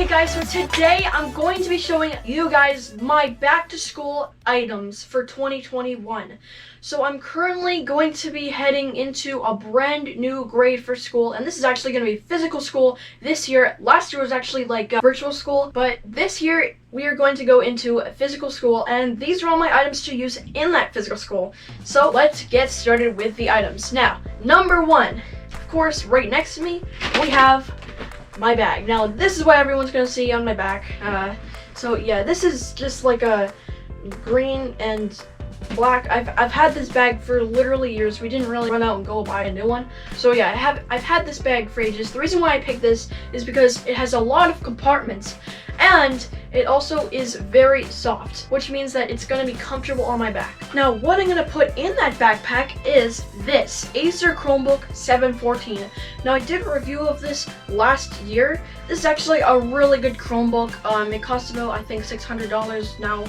Hey guys, so today I'm going to be showing you guys my back to school items for 2021. So I'm currently going to be heading into a brand new grade for school, and this is actually going to be physical school this year. Last year was actually like virtual school, but this year we are going to go into a physical school, and these are all my items to use in that physical school. So let's get started with the items. Now, number one, of course, right next to me, we have my bag. Now this is what everyone's gonna see on my back. So yeah, this is just like a green and black. I've had this bag for literally years. We didn't really run out and go buy a new one. So yeah, I've had this bag for ages. The reason why I picked this is because it has a lot of compartments, and it also is very soft, which means that it's gonna be comfortable on my back. Now, what I'm gonna put in that backpack is this Acer Chromebook 714. Now, I did a review of this last year. This is actually a really good Chromebook. It costs about, I think, $600 now,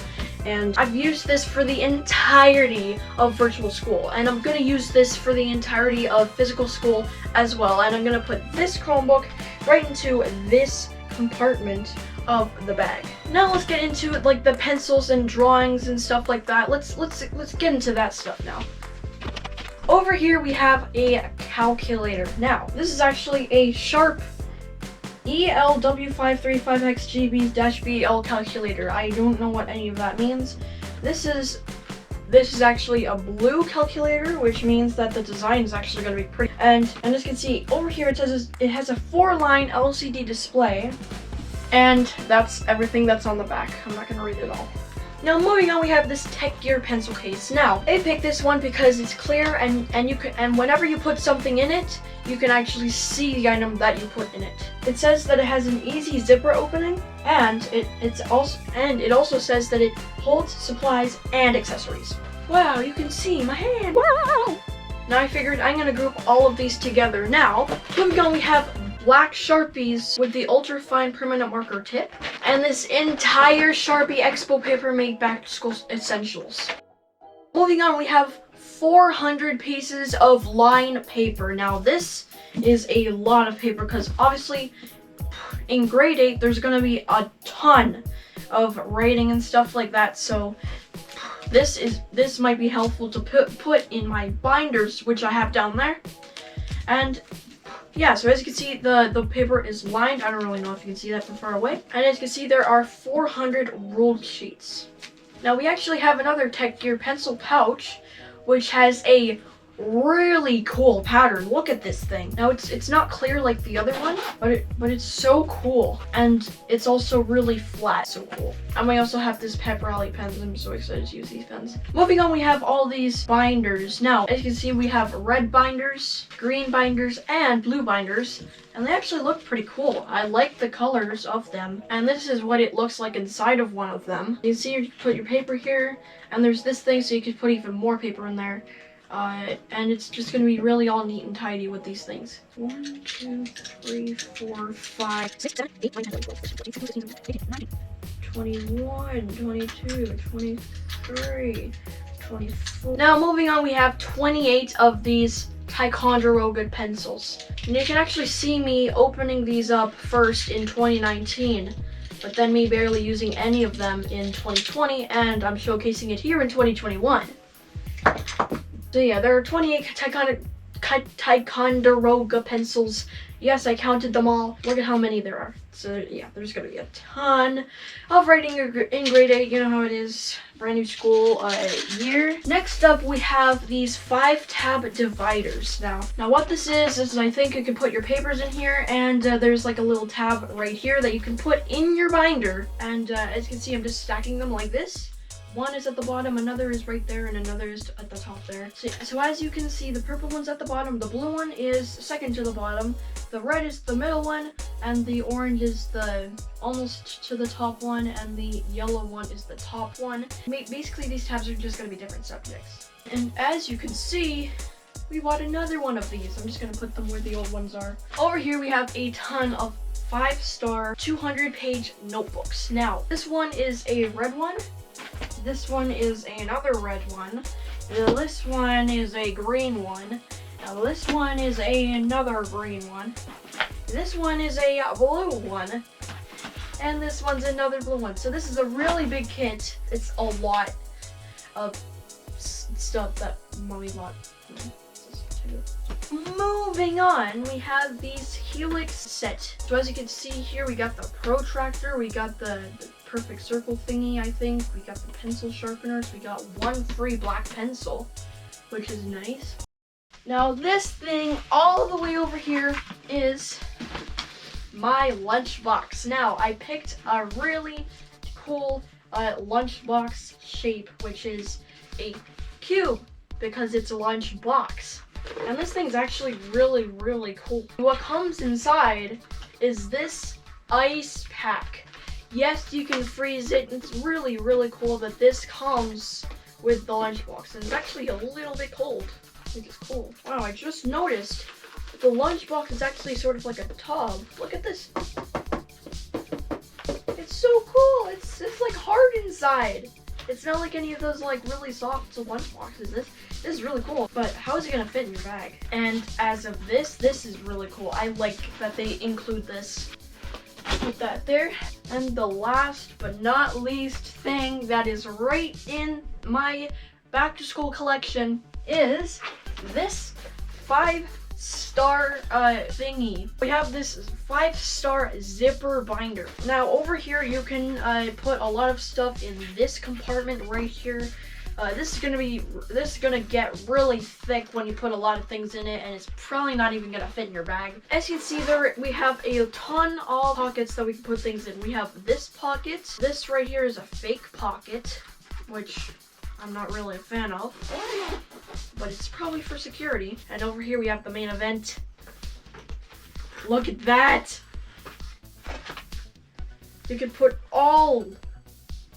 and I've used this for the entirety of virtual school, and I'm gonna use this for the entirety of physical school as well. And I'm gonna put this Chromebook right into this compartment of the bag. Now let's get into it, like the pencils and drawings and stuff like that. Let's get into that stuff now. Over here we have a calculator. Now this is actually a Sharp ELW535XGB-BL calculator. I don't know what any of that means. This is actually a blue calculator, which means that the design is actually going to be pretty. And as you can see over here, it says it has a 4-line LCD display. And that's everything that's on the back. I'm not gonna read it all. Now moving on, we have this Tech Gear pencil case. Now, I picked this one because it's clear, and whenever you put something in it, you can actually see the item that you put in it. It says that it has an easy zipper opening, and it also says that it holds supplies and accessories. Wow, you can see my hand. Wow! Now I figured I'm gonna group all of these together. Now, moving on, we have black Sharpies with the ultra fine permanent marker tip, and this entire Sharpie Expo paper made back to school essentials. Moving on, we have 400 pieces of line paper. Now this is a lot of paper because obviously in grade 8 there's going to be a ton of writing and stuff like that, so this might be helpful to put in my binders, which I have down there. And yeah, so as you can see, the paper is lined. I don't really know if you can see that from far away. And as you can see, there are 400 ruled sheets. Now we actually have another Tech Gear pencil pouch, which has a really cool pattern. Look at this thing. Now it's not clear like the other one, but it's so cool, and it's also really flat. So cool. And we also have this pep rally pens. I'm so excited to use these pens. Moving on, we have all these binders. Now as you can see, we have red binders, green binders, and blue binders, and they actually look pretty cool. I like the colors of them, and this is what it looks like inside of one of them. You can see you put your paper here, and there's this thing so you could put even more paper in there. And it's just gonna be really all neat and tidy with these things. 1, 2, 3, 4, 5, 6, 7, 8, 9, 10, 11, 12, 13, 14, 15, 16, 17, 21, 22, 23, 24. Now moving on, we have 28 of these Ticonderoga pencils. And you can actually see me opening these up first in 2019. But then me barely using any of them in 2020, and I'm showcasing it here in 2021. So yeah, there are 28 Ticonderoga pencils. Yes, I counted them all. Look at how many there are. So yeah, there's gonna be a ton of writing in grade 8. You know how it is. Brand new school year. Next up, we have these 5-tab dividers. Now what this is I think you can put your papers in here, and there's like a little tab right here that you can put in your binder. And as you can see, I'm just stacking them like this. One is at the bottom, another is right there, and another is at the top there. So as you can see, the purple one's at the bottom, the blue one is second to the bottom, the red is the middle one, and the orange is the almost to the top one, and the yellow one is the top one. Basically, these tabs are just going to be different subjects. And as you can see, we bought another one of these. I'm just going to put them where the old ones are. Over here, we have a ton of 5-star 200-page notebooks. Now, this one is a red one. This one is another red one. This one is a green one. Now this one is another green one. This one is a blue one. and this one's another blue one. So this is a really big kit. It's a lot of stuff that mommy bought. Moving on, we have these Helix set. So as you can see here, we got the protractor, we got the perfect circle thingy, I think. We got the pencil sharpeners, we got one free black pencil, which is nice. Now this thing all the way over here is my lunchbox. Now I picked a really cool lunchbox shape, which is a cube because it's a lunchbox. And this thing's actually really, really cool. What comes inside is this ice pack. Yes, you can freeze it. It's really, really cool that this comes with the lunchbox. And it's actually a little bit cold, which is cool. Wow, I just noticed the lunchbox is actually sort of like a tub. Look at this. It's so cool. It's like hard inside. It's not like any of those like really soft lunchboxes. This is really cool. But how is it gonna fit in your bag? And as of this is really cool. I like that they include this. Put that there. And the last but not least thing that is right in my back to school collection is this 5-star thingy. We have this 5-star zipper binder. Now over here you can put a lot of stuff in this compartment right here. This is gonna get really thick when you put a lot of things in it, and it's probably not even gonna fit in your bag. As you can see there, we have a ton of pockets that we can put things in. We have this pocket. This right here is a fake pocket, which I'm not really a fan of, but it's probably for security. And over here we have the main event. Look at that! You can put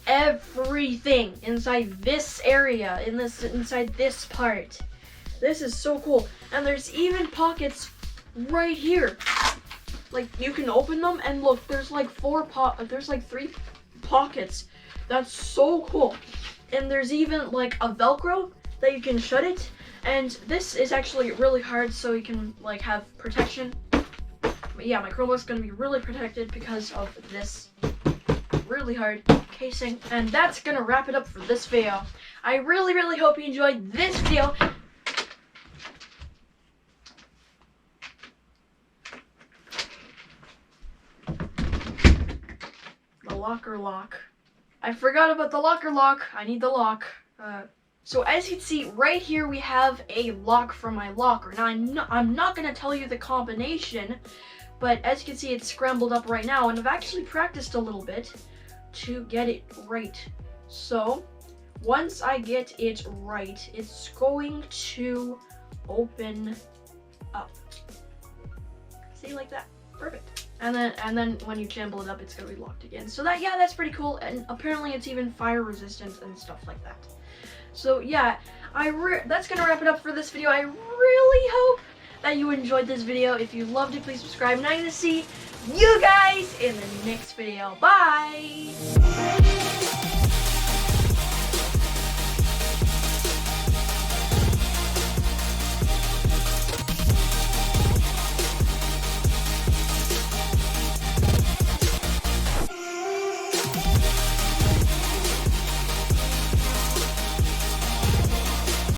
everything inside this area, inside this part. This is so cool. And there's even pockets right here. Like you can open them and look, there's like 3 pockets. That's so cool. And there's even like a Velcro that you can shut it. And this is actually really hard, so you can like have protection. But yeah, my Chromebook's gonna be really protected because of this really hard casing. And that's gonna wrap it up for this video. I really, really hope you enjoyed this video. The locker lock. I forgot about the locker lock. I need the lock. So as you can see right here, we have a lock for my locker. Now I'm not gonna tell you the combination, but as you can see, it's scrambled up right now, and I've actually practiced a little bit to get it right. So once I get it right, it's going to open up. See, like that. Perfect. And then when you jumble it up, it's gonna be locked again. So that's pretty cool. And apparently it's even fire resistant and stuff like that. So yeah, that's gonna wrap it up for this video. I really hope that you enjoyed this video. If you loved it, please subscribe. And I'm gonna see you guys in the next video. Bye!